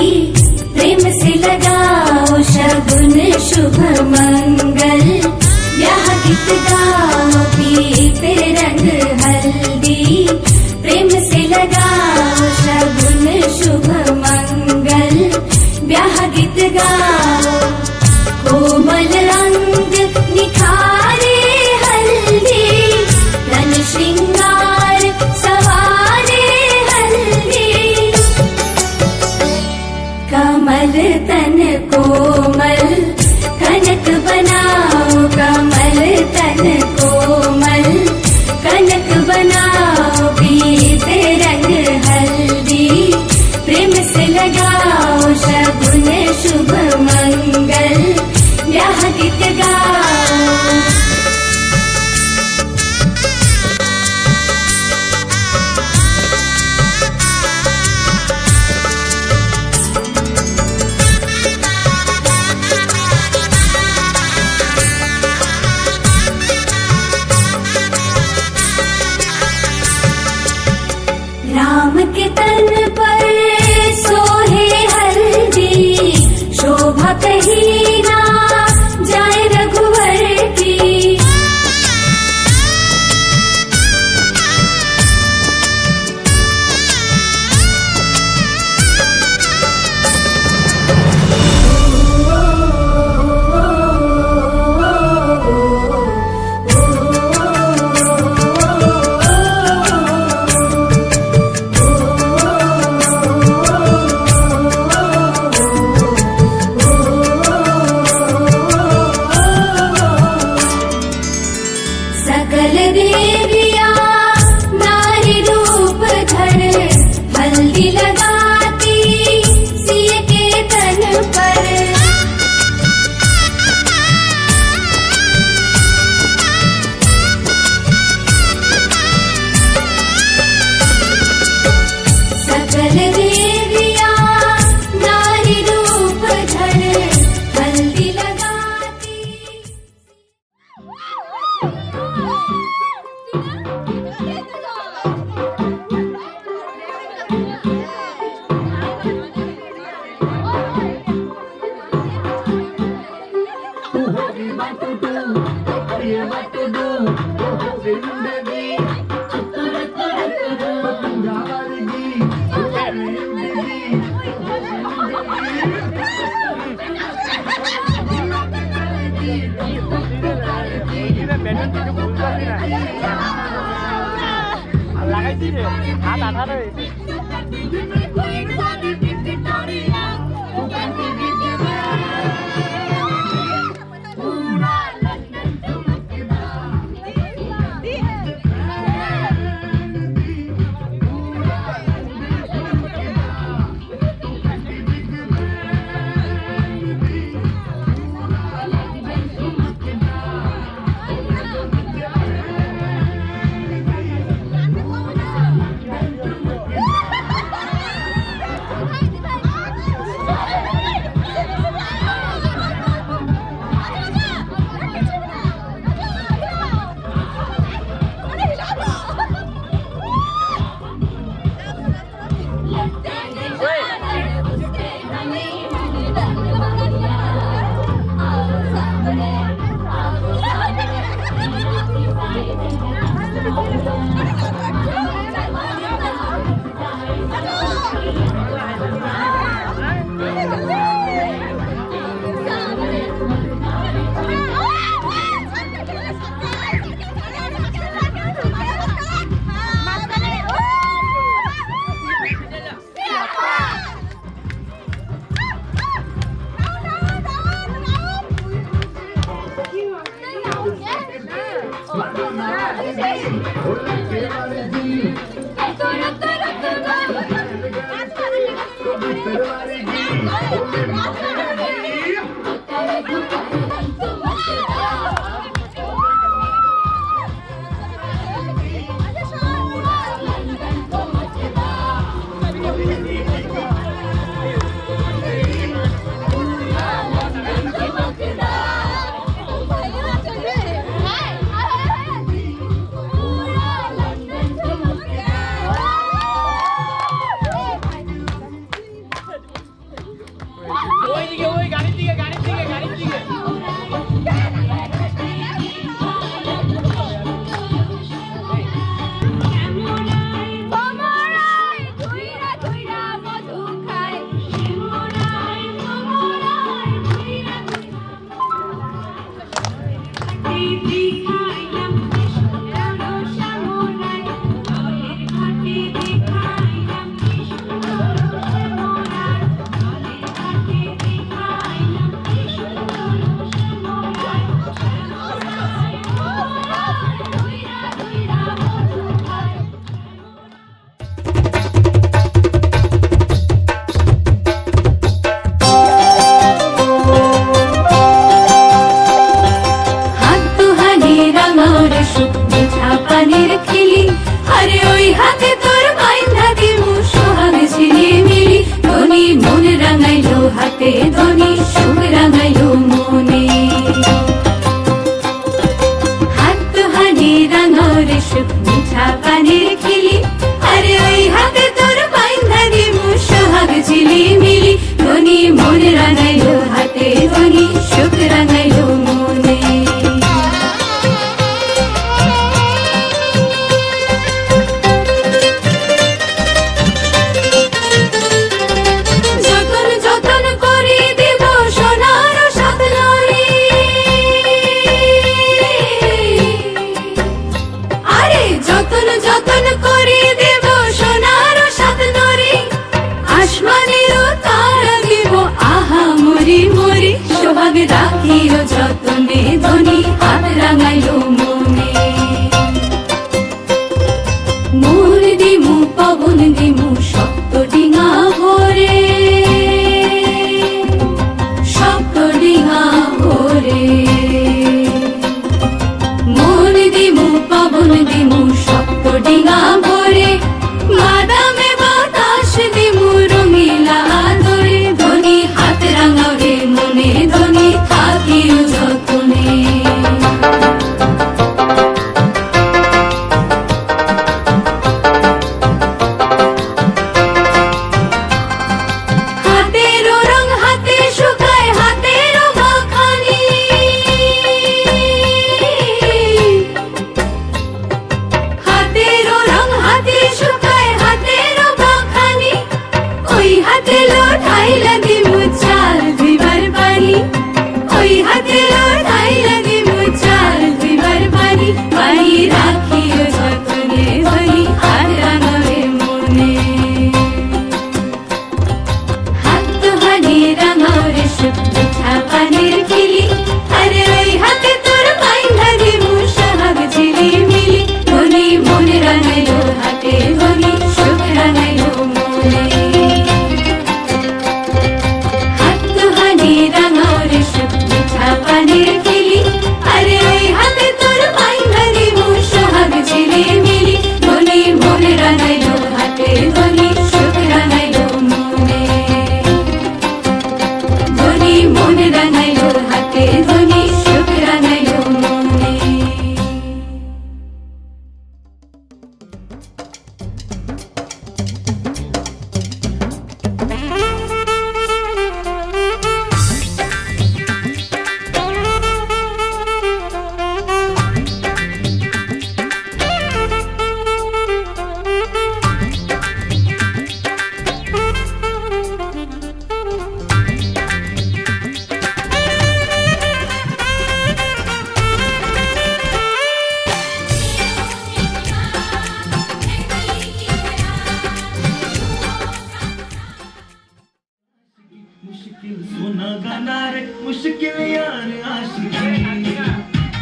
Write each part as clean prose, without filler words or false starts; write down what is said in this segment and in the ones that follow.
प्रेम से लगाओ शगुन शुभ मंगल ब्याह गीत गाओ पीते रंग हल्दी प्रेम से लगाओ शगुन शुभ मंगल ब्याह गीत गाओ कोमल अंग निखारे हल्दी तन श्रृंगार सवारे हल्दी कमल तन कोमल कनक बनाओ कमल तन कोमल कनक बनाओ पीते रंग हल्दी प्रेम से लगाओ शगुन शुभ मंगल ब्याह गीत गाओ राम के तन पर सोहे हल्दी शोभा कहीं ना जाए रघुवर की सकल देविया नारी रूप धर हल्दी लगाती सिय के तन पर सकल देविया नारी रूप धर हल्दी लगाती লাগাইছি রে হাত আঠারে রাঙাও রে সুখ মিঠা পানির খিলি আরে ওই হাতে তোর বাইন্ধা দিমু সোহাগ ঝিলিমিলি ধনী মন রাঙাইলো হাতে ধনী সুখ রাঙাইলো মনে যতন যতন করে দেব সোনার সাত লরি আরে যতন যতন করে দেব সোনার সাত লরি আসমানেরও তারা দেব আহা মরি মরি সোহাগ রাখিও যতনে ধনী হাত রাঙাইলো মনে মোর দিমু পবন দিমু শক্ত ডিঙা ভরে শক্ত ডিঙা ভরে মোর দিমু পবন দিমু শক্ত ডিঙা ভরে বাদামে বাতাস দিমু রঙিলা ধরে ধনী হাত রাঙাও রে মনে ধনী থাকিও যতনে হাতেরও রং হাতে শুকায় হাতেরও মাখানি হাতেরও রং হাতে শুকায় হাতেরও মাখানি ওই হাতে লোঠাইলা দিমু চাল ধুইবার পানি ওই হাতে লোঠাইলা দিমু চাল ধুইবার পানি পানি রাখিও যতনে ধনী হাত রাঙাবে মনে হাত দুহানি রাঙাও রে সুখ মিঠা পানির খিলি আরে ওই হাতে তোর বাইন্ধা দিমু সোহাগ ঝিলিমিলি ধনী মন রাঙাইলো হাতে ধনী সুখ রাঙাইলো মনে হাত দুহানি রাঙাও রে সুখ মিঠা পানির খিলি আরে ওই হাতে তোর বাইন্ধা দিমু সোহাগ ঝিলিমিলি ধনী মন রাঙাইলো হাতে ধনী সুখ রাঙাইলো মনে ধনী মন রাঙাইলো হাতে ধনী সুখ রাঙাইলো মনে मुश्किल सोना गाना रे मुश्किल यार आशिकी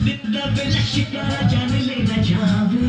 बिंदा बेला शिकारा जान लेना जावे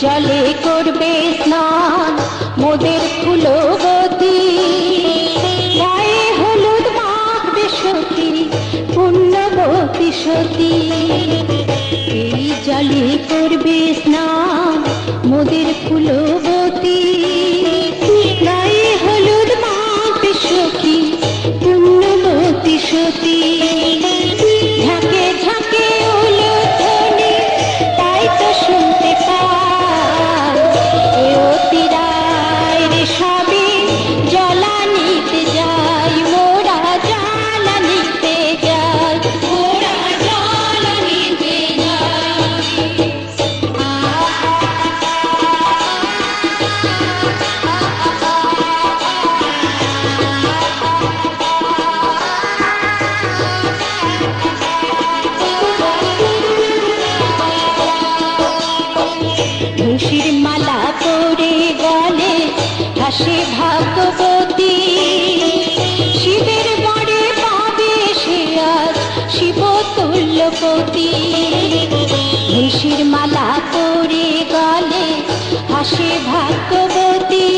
জলে করবে স্নান মোদের ফুলবতী, গায়ে হলুদ মাখবে সতী পুণ্যবতী সতী। এই জলে করবে স্নান মোদের ফুলবতী, গায়ে হলুদ মাখবে সতী পুণ্যবতী সতী। ঝাঁকে ঝাঁকে উলুধ্বনি তাই তো শুনতে পাই, এ অতিরায়ের সবে জলানিতে যাই, মোরা জলানিতে যাই, মোরা জলানিতে যাই। তুলসীর মালা পরে গলে হাসে ভাগবতী, শিবের বরে পাবে সে আজ শিব তুল্যপতি। তুলসীর মালা পরে গলে হাসে ভাগবতী,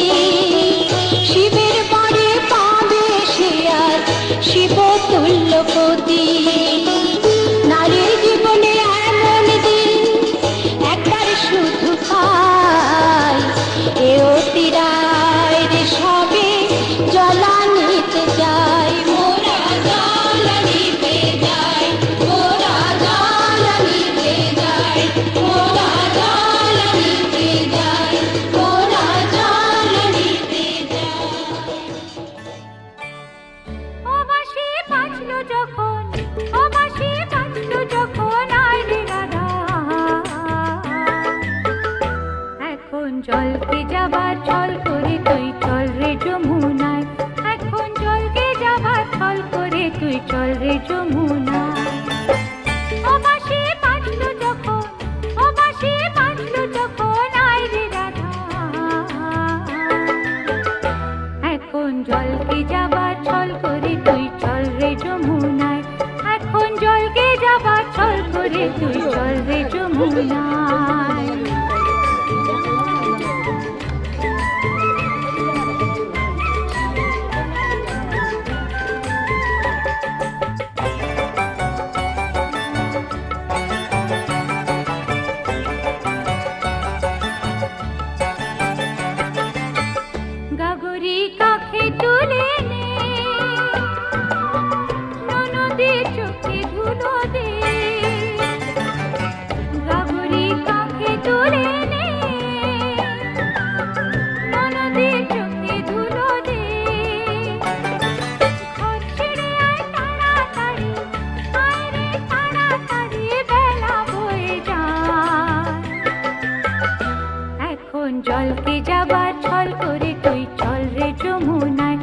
শিবের বরে পাবে সে আজ শিব তুল্যপতি। যমুনায়। ও বাঁশি বাজলো যখন, ও বাঁশি বাজলো যখন, আয় রে রাধা। এখন জলকে যাবার ছল করে তুই চল রে যমুনায়। এখন জলকে যাবার ছল করে তুই চল রে যমুনায়। গাগরি কাখে তুলে নে, ননদে চোখে ধুলো দে। গাগরি কাখে তুলে নে, ননদে চোখে ধুলো দে। ঘর ছেড়ে আয় তাড়াতাড়ি, আয় রে তাড়াতাড়ি, বেলা বয়ে যায়। এখন জলকে যাবার ছল করে তুই চল রে যমুনায়।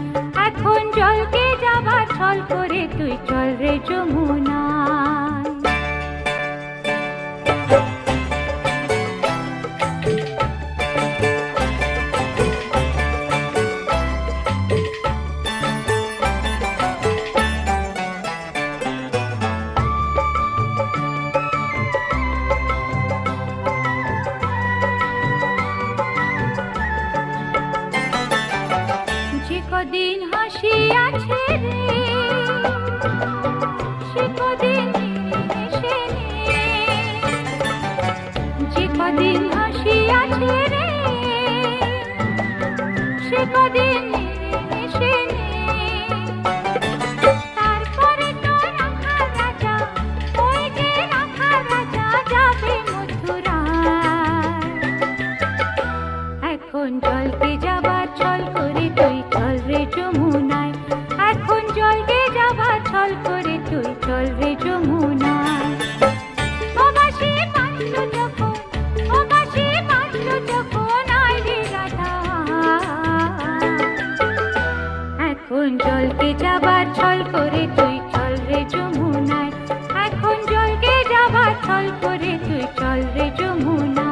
এখন জলকে যাবার ছল করে তুই চল রে যমুনায়। যে কদিন হাসি আছে রে, সে কদিন হেসে নে। যে কদিন হাসি আছে রে, সে কদিন হেসে নে। তারপরে তো রাখার রাজা, ওই যে রাখার রাজা যাবে মথুরায়। এখন জলকে যাবার ছল করে তুই চল রে যমুনায়। এখন জলকে যাবার ছল করে তুই চল রে যমুনায়। ও বাঁশি বাজলো যখন, ও বাঁশি বাজলো যখন, আয় রে রাধা। এখন জলকে যাবার ছল করে তুই চল রে যমুনায়। এখন জলকে যাবার ছল করে তুই চল রে যমুনায়।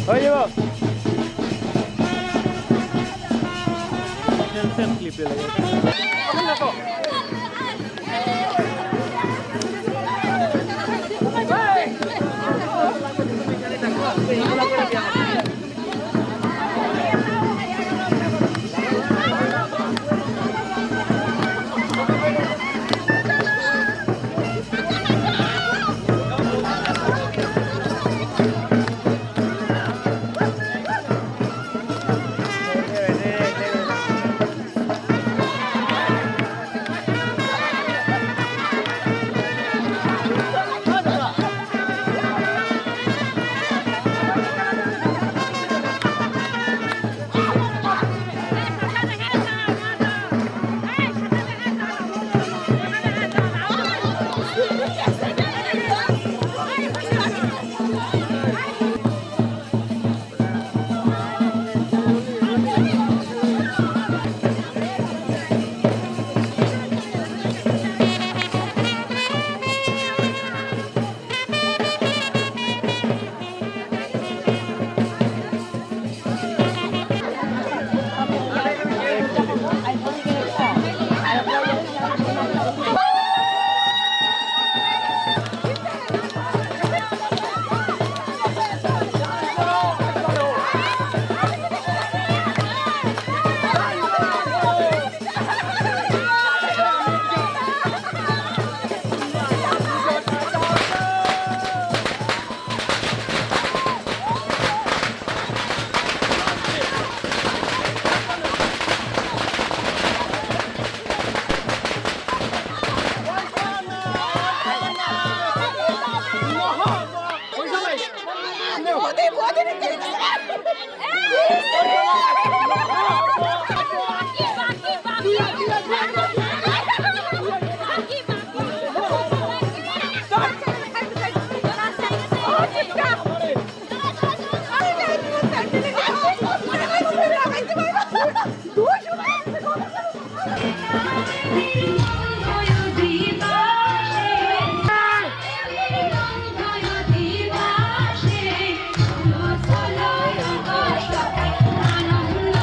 হয়ে যাব সেলফ ক্লিপে লাগে আনন্দ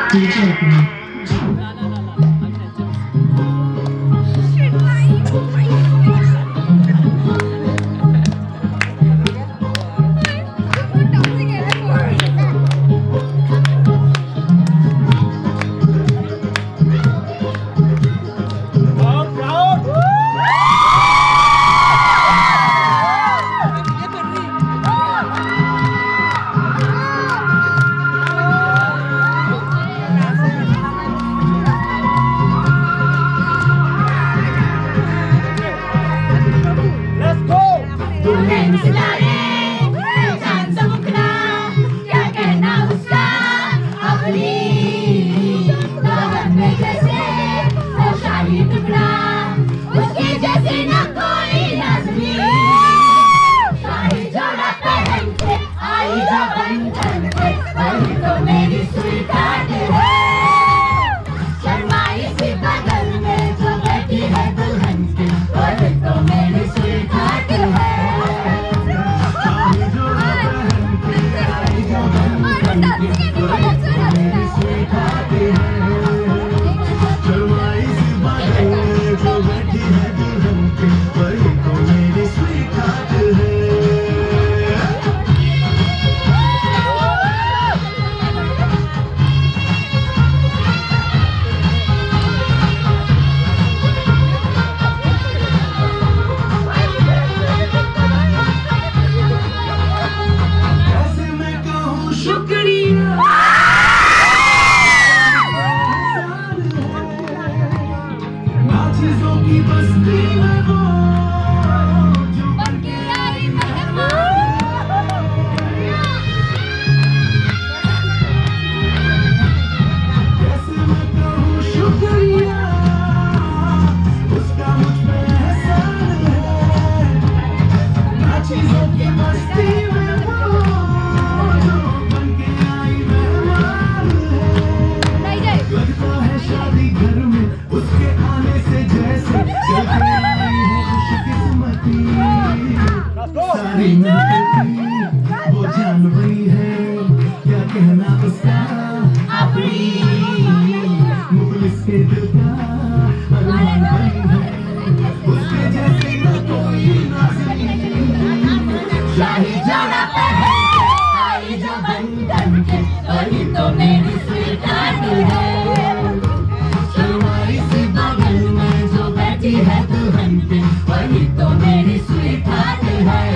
DJ Opening. Let's go! दुल्हन सितारे चांद सा मुखड़ा क्या कहना उसका अपनी लगन में जैसे वो शाही टुकड़ा उसके जैसे न कोई नजरी शाही जोड़ा पहन के आई जो बंधन पे वही तो मेरी स्वीटहार्ट है शर्माई सी बगल में जो बैठी है दुल्हन की वही तो मेरी स्वीटहार्ट है वो जान रही है क्या कहना उसका अपनी मुखलिस के दिल का अरमान बनी है उसके जैसे न कोई नाज़नीन शाही जोड़ा पहन आई जो बंधन के वही तो मेरी स्वीटहार्ट है शर्माई सी बगल में जो बैठी है दुल्हन की वही तो मेरी स्वीटहार्ट है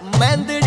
মেহেন্দি